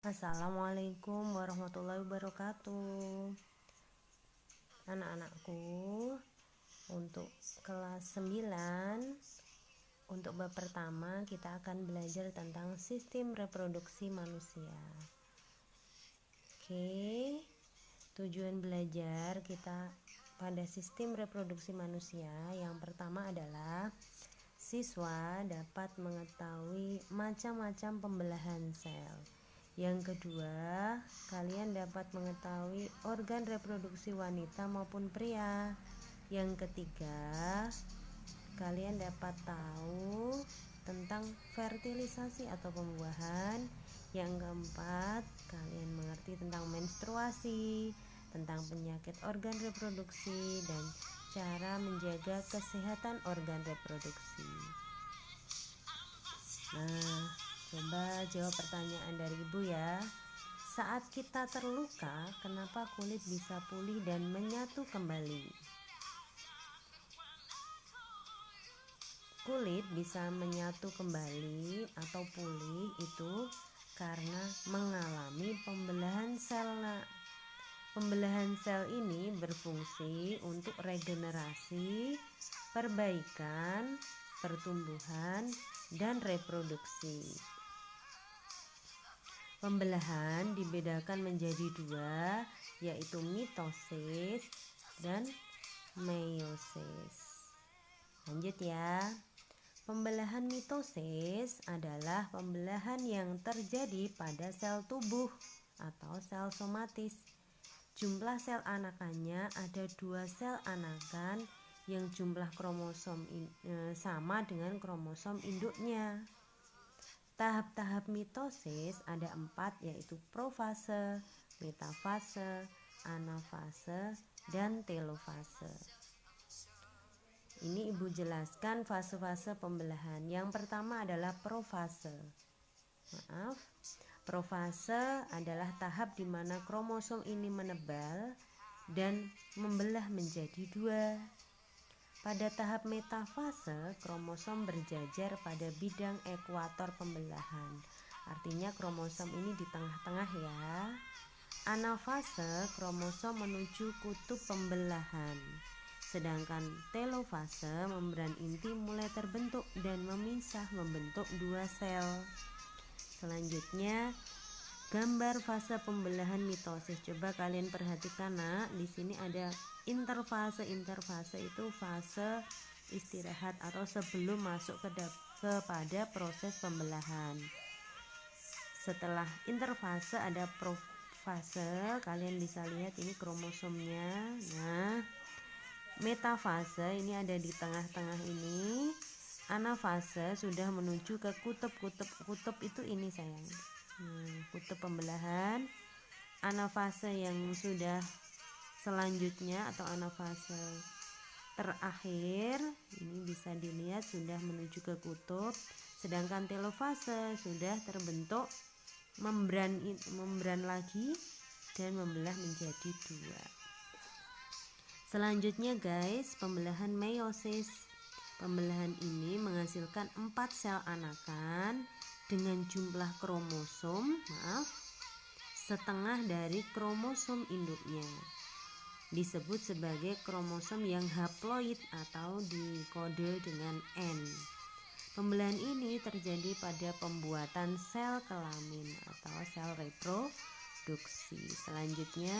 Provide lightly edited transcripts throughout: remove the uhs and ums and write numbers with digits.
Assalamualaikum warahmatullahi wabarakatuh. Anak-anakku, untuk kelas 9, untuk bab pertama kita akan belajar tentang sistem reproduksi manusia. Oke, tujuan belajar kita pada sistem reproduksi manusia yang pertama adalah siswa dapat mengetahui macam-macam pembelahan sel. Yang kedua, kalian dapat mengetahui organ reproduksi wanita maupun pria. Yang ketiga, kalian dapat tahu tentang fertilisasi atau pembuahan. Yang keempat, kalian mengerti tentang menstruasi, tentang penyakit organ reproduksi, dan cara menjaga kesehatan organ reproduksi. Nah, coba jawab pertanyaan dari ibu ya. Saat kita terluka, kenapa kulit bisa pulih dan menyatu kembali? Kulit bisa menyatu kembali atau pulih itu karena mengalami pembelahan sel. Pembelahan sel ini berfungsi untuk regenerasi, perbaikan, pertumbuhan, dan reproduksi. Pembelahan dibedakan menjadi dua, yaitu mitosis dan meiosis. Lanjut ya. Pembelahan mitosis adalah pembelahan yang terjadi pada sel tubuh atau sel somatis. Jumlah sel anakannya ada 2 sel anakan yang jumlah kromosom sama dengan kromosom induknya. Tahap-tahap mitosis ada 4, yaitu profase, metafase, anafase, dan telofase. Ini ibu jelaskan fase-fase pembelahan. Yang pertama adalah profase. Profase adalah tahap di mana kromosom ini menebal dan membelah menjadi 2. Pada tahap metafase, kromosom berjajar pada bidang ekuator pembelahan. Artinya kromosom ini di tengah-tengah ya. Anafase, kromosom menuju kutub pembelahan. Sedangkan telofase, membran inti mulai terbentuk dan memisah membentuk 2 sel. Selanjutnya, gambar fase pembelahan mitosis. Coba kalian perhatikan nak, di sini ada interfase. Interfase itu fase istirahat atau sebelum masuk kepada proses pembelahan. Setelah interfase ada profase. Kalian bisa lihat ini kromosomnya. Nah, metafase ini ada di tengah-tengah ini. Anafase sudah menuju ke kutub itu ini sayang. Kutub pembelahan. Anafase yang sudah selanjutnya atau anafase terakhir ini bisa dilihat sudah menuju ke kutub. Sedangkan telofase sudah terbentuk membran lagi dan membelah menjadi 2. Selanjutnya guys, pembelahan meiosis. Pembelahan ini menghasilkan 4 sel anakan dengan jumlah kromosom setengah dari kromosom induknya. Disebut sebagai kromosom yang haploid atau dikode dengan N. Pembelahan ini terjadi pada pembuatan sel kelamin atau sel reproduksi. Selanjutnya,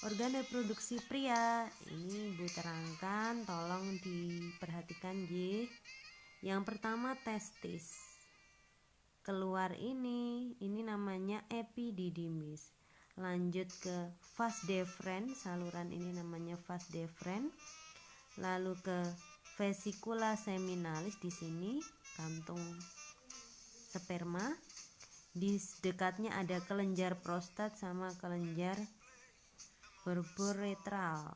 organ reproduksi pria. Ini ibu terangkan, tolong diperhatikan J. Yang pertama testis. Keluar ini namanya epididymis. Lanjut ke vas deferens, saluran ini namanya vas deferens. Lalu ke vesicula seminalis, di sini kantung sperma. Di dekatnya ada kelenjar prostat sama kelenjar borboretral.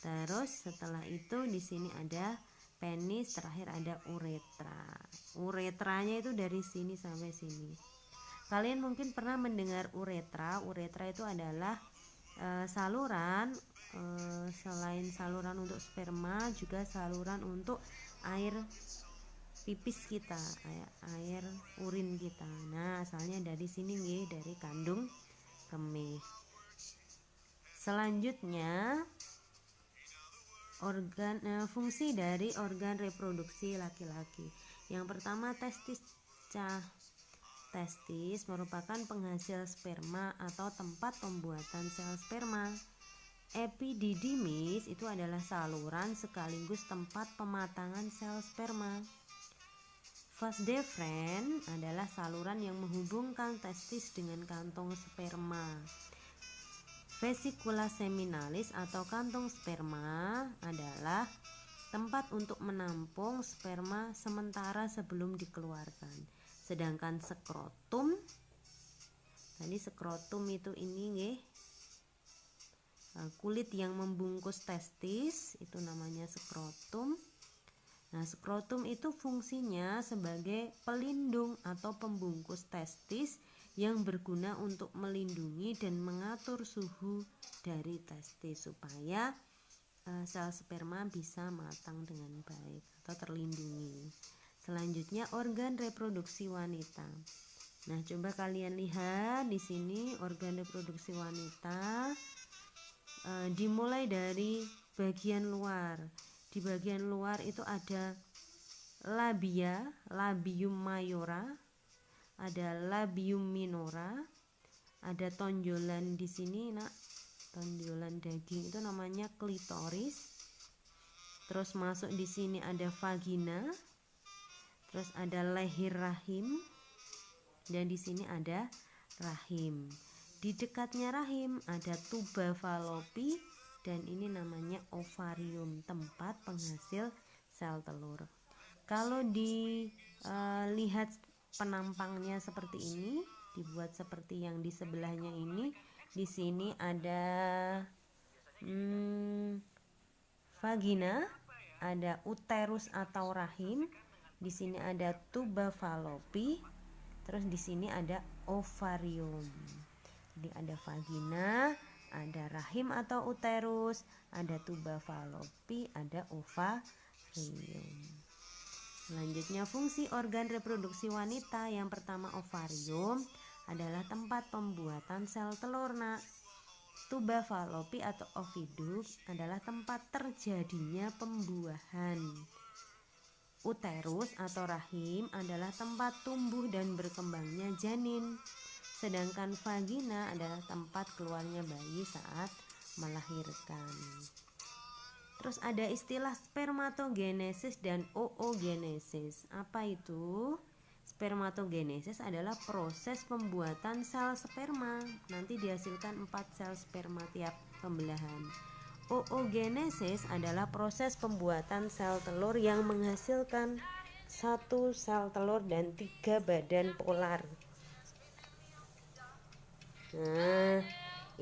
Terus setelah itu di sini ada penis, terakhir ada uretra. Uretranya itu dari sini sampai sini. Kalian mungkin pernah mendengar uretra. Uretra itu adalah saluran, selain saluran untuk sperma juga saluran untuk air pipis kita, air urin kita. Nah, asalnya dari sini nggih, dari kandung kemih. Selanjutnya fungsi dari organ reproduksi laki-laki. Yang pertama, testis. Testis merupakan penghasil sperma atau tempat pembuatan sel sperma. Epididymis itu adalah saluran sekaligus tempat pematangan sel sperma. Vas deferens adalah saluran yang menghubungkan testis dengan kantong sperma. Vesicula seminalis atau kantong sperma adalah tempat untuk menampung sperma sementara sebelum dikeluarkan. Sedangkan skrotum, tadi skrotum itu ini nggih, kulit yang membungkus testis itu namanya skrotum. Nah, skrotum itu fungsinya sebagai pelindung atau pembungkus testis yang berguna untuk melindungi dan mengatur suhu dari testis supaya sel sperma bisa matang dengan baik atau terlindungi. Selanjutnya, organ reproduksi wanita. Nah, coba kalian lihat di sini organ reproduksi wanita dimulai dari bagian luar. Di bagian luar itu ada labia, labium mayora, ada labium minora, ada tonjolan di sini, nak, tonjolan daging itu namanya klitoris. Terus masuk di sini ada vagina. Terus ada leher rahim, dan di sini ada rahim. Di dekatnya rahim ada tuba falopi, dan ini namanya ovarium, tempat penghasil sel telur. Kalau dilihat penampangnya seperti ini, dibuat seperti yang di sebelahnya ini. Di sini ada vagina, ada uterus atau rahim. Di sini ada tuba falopi, terus di sini ada ovarium. Jadi ada vagina, ada rahim atau uterus, ada tuba falopi, ada ovarium. Selanjutnya, fungsi organ reproduksi wanita. Yang pertama, ovarium adalah tempat pembuatan sel telur, nak. Tuba falopi atau ovidus adalah tempat terjadinya pembuahan. Uterus atau rahim adalah tempat tumbuh dan berkembangnya janin. Sedangkan vagina adalah tempat keluarnya bayi saat melahirkan. Terus ada istilah spermatogenesis dan oogenesis. Apa itu? Spermatogenesis adalah proses pembuatan sel sperma. Nanti dihasilkan 4 sel sperma tiap pembelahan. Oogenesis adalah proses pembuatan sel telur yang menghasilkan 1 sel telur dan 3 badan polar. Nah,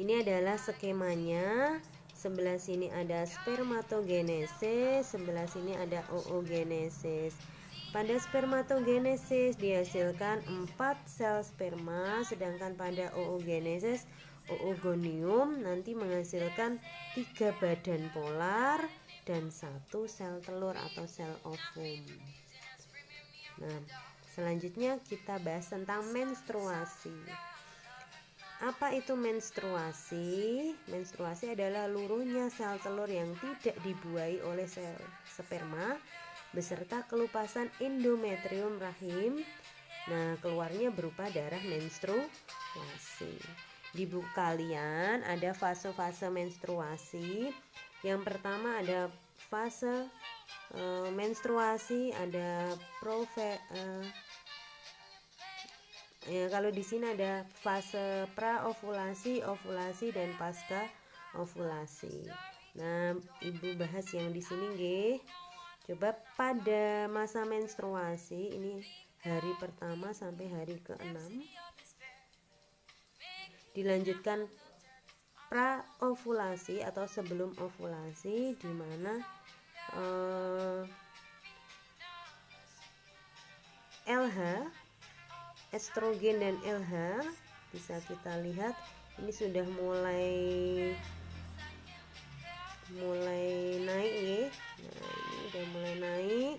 ini adalah skemanya. Sebelah sini ada spermatogenesis, sebelah sini ada oogenesis. Pada spermatogenesis dihasilkan 4 sel sperma, sedangkan pada oogenesis, oogonium nanti menghasilkan 3 badan polar dan 1 sel telur atau sel ovum. Nah, selanjutnya kita bahas tentang menstruasi. Apa itu menstruasi? Menstruasi adalah luruhnya sel telur yang tidak dibuahi oleh sel sperma beserta kelupasan endometrium rahim. Nah, keluarnya berupa darah menstruasi. Di buku kalian ada fase-fase menstruasi. Yang pertama ada fase menstruasi, ada kalau di sini ada fase praovulasi, ovulasi, dan pasca ovulasi. Nah, ibu bahas yang di sini nggih. Coba pada masa menstruasi ini hari pertama sampai hari ke-6. Dilanjutkan praovulasi atau sebelum ovulasi, di mana LH, estrogen dan LH bisa kita lihat ini sudah mulai naik ya. Nah, ini udah mulai naik.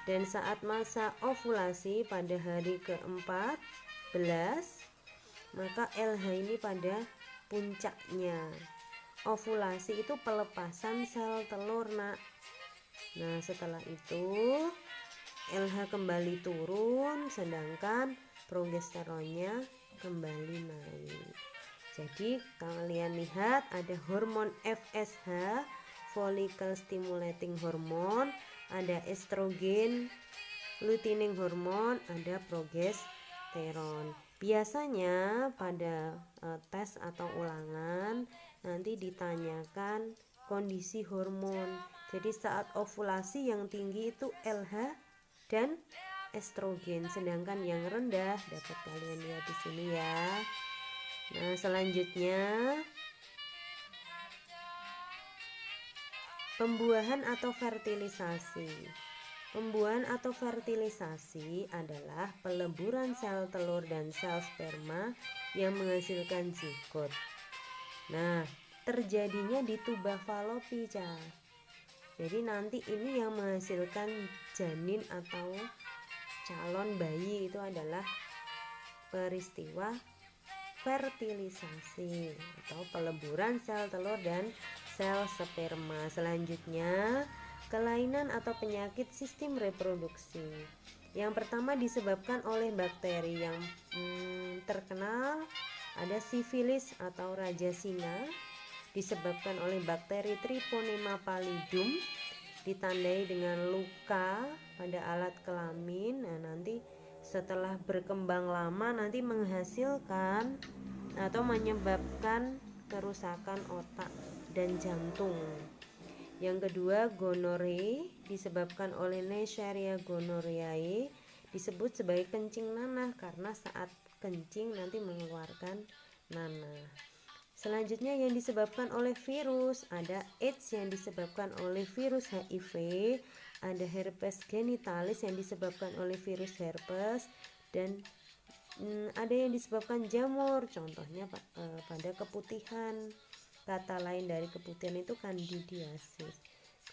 Dan saat masa ovulasi pada hari ke-14, maka LH ini pada puncaknya. Ovulasi itu pelepasan sel telur, Nak. Nah, setelah itu LH kembali turun, sedangkan progesteronnya kembali naik. Jadi kalian lihat ada hormon FSH, follicle stimulating hormone, ada estrogen, luteining hormone, ada progesteron. Biasanya pada tes atau ulangan nanti ditanyakan kondisi hormon. Jadi saat ovulasi yang tinggi itu LH dan estrogen, sedangkan yang rendah dapat kalian lihat di sini ya. Nah, selanjutnya pembuahan atau fertilisasi. Pembuahan atau fertilisasi adalah peleburan sel telur dan sel sperma yang menghasilkan zigot. Nah, terjadinya di tuba falopi, Jadi nanti ini yang menghasilkan janin atau calon bayi itu adalah peristiwa fertilisasi atau peleburan sel telur dan sel sperma. Selanjutnya, kelainan atau penyakit sistem reproduksi. Yang pertama disebabkan oleh bakteri yang terkenal, ada sifilis atau raja singa, disebabkan oleh bakteri Treponema pallidum, ditandai dengan luka pada alat kelamin. Nah, nanti setelah berkembang lama nanti menghasilkan atau menyebabkan kerusakan otak dan jantung. Yang kedua, gonore, disebabkan oleh Neisseria gonorrhoeae, disebut sebagai kencing nanah karena saat kencing nanti mengeluarkan nanah. Selanjutnya yang disebabkan oleh virus, ada AIDS yang disebabkan oleh virus HIV, ada herpes genitalis yang disebabkan oleh virus herpes, dan ada yang disebabkan jamur, contohnya pada keputihan. Kata lain dari keputihan itu candidiasis.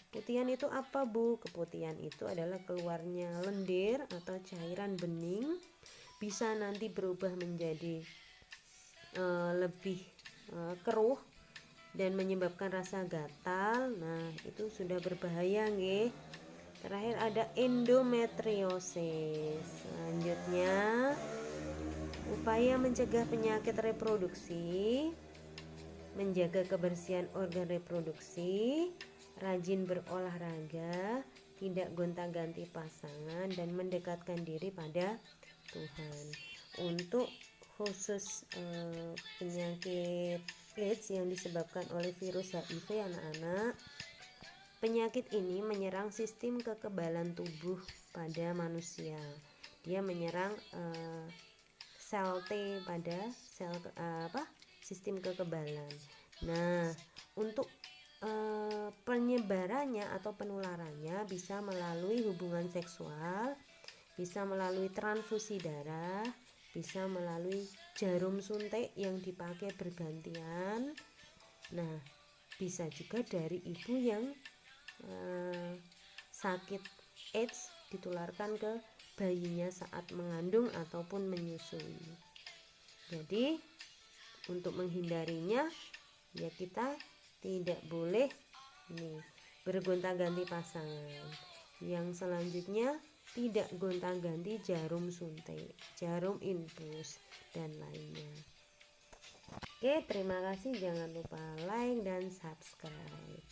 Keputihan itu apa, Bu? Keputihan itu adalah keluarnya lendir atau cairan bening, bisa nanti berubah menjadi lebih keruh dan menyebabkan rasa gatal. Nah, itu sudah berbahaya, nggih. Terakhir ada endometriosis. Selanjutnya, upaya mencegah penyakit reproduksi, menjaga kebersihan organ reproduksi, rajin berolahraga, tidak gonta-ganti pasangan, dan mendekatkan diri pada Tuhan. Untuk khusus penyakit AIDS yang disebabkan oleh virus HIV, anak-anak, penyakit ini menyerang sistem kekebalan tubuh pada manusia. Dia menyerang sel T pada sistem kekebalan. Nah, untuk penyebarannya atau penularannya bisa melalui hubungan seksual, bisa melalui transfusi darah, bisa melalui jarum suntik yang dipakai bergantian. Nah, bisa juga dari ibu yang sakit AIDS ditularkan ke bayinya saat mengandung ataupun menyusui. Jadi untuk menghindarinya ya kita tidak boleh bergonta-ganti pasangan. Yang selanjutnya tidak gonta-ganti jarum suntik, jarum infus, dan lainnya. Oke, terima kasih. Jangan lupa like dan subscribe.